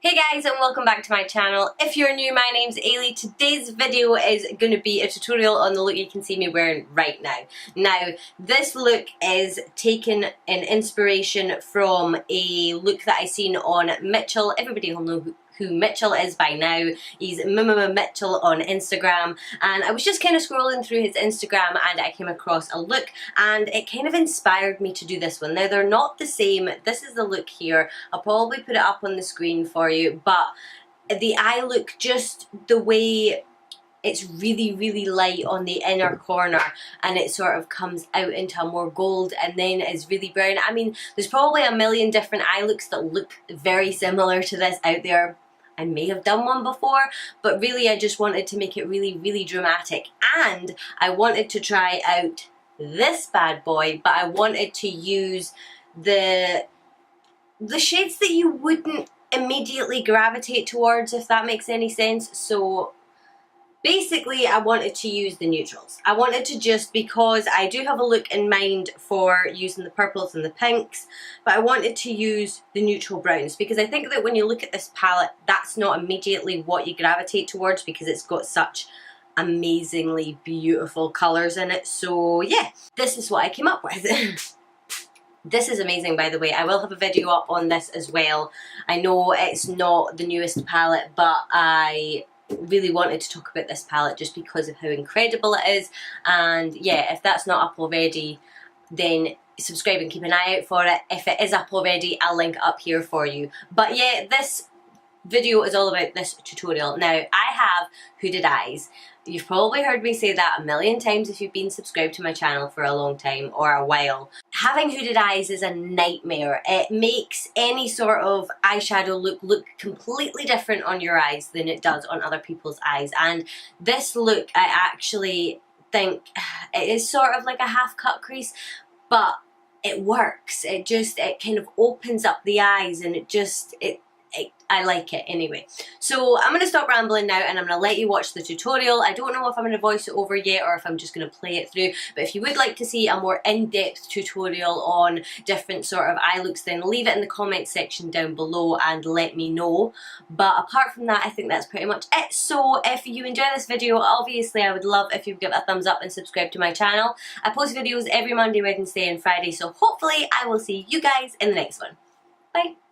Hey guys, and welcome back to my channel. If you're new, my name's Ailey. Today's video is going to be a tutorial on the look you can see me wearing right now. Now, this look is taken in inspiration from a look that I seen on Mitchell. Everybody will know who Mitchell is by now. He's mmmmitchell on Instagram, and I was just kind of scrolling through his Instagram and I came across a look and it kind of inspired me to do this one. Now, they're not the same. This is the look here. I'll probably put it up on the screen for you, but the eye look, just the way it's really light on the inner corner and it sort of comes out into a more gold and then is really brown. I mean, there's probably a million different eye looks that look very similar to this out there. I may have done one before, but really I just wanted to make it really dramatic, and I wanted to try out this bad boy, but I wanted to use the shades that you wouldn't immediately gravitate towards, if that makes any sense. So basically I wanted to use the neutrals. I wanted to, just because I do have a look in mind for using the purples and the pinks, but I wanted to use the neutral browns because I think that when you look at this palette, that's not immediately what you gravitate towards because it's got such amazingly beautiful colours in it. So yeah, this is what I came up with. This is amazing, by the way. I will have a video up on this as well. I know it's not the newest palette, but I really wanted to talk about this palette just because of how incredible it is. And yeah, if that's not up already, then subscribe and keep an eye out for it. If it is up already, I'll link it up here for you. But yeah, this video is all about this tutorial. Now, I have hooded eyes. You've probably heard me say that a million times if you've been subscribed to my channel for a long time or a while. Having hooded eyes is a nightmare. It makes any sort of eyeshadow look completely different on your eyes than it does on other people's eyes. And this look, I actually think it is sort of like a half cut crease, but it works. It kind of opens up the eyes, and I like it anyway. So I'm going to stop rambling now and I'm going to let you watch the tutorial. I don't know if I'm going to voice it over yet or if I'm just going to play it through, but if you would like to see a more in-depth tutorial on different sort of eye looks, then leave it in the comment section down below and let me know. But apart from that, I think that's pretty much it. So if you enjoy this video, obviously I would love if you give it a thumbs up and subscribe to my channel. I post videos every Monday, Wednesday and Friday, so hopefully I will see you guys in the next one. Bye!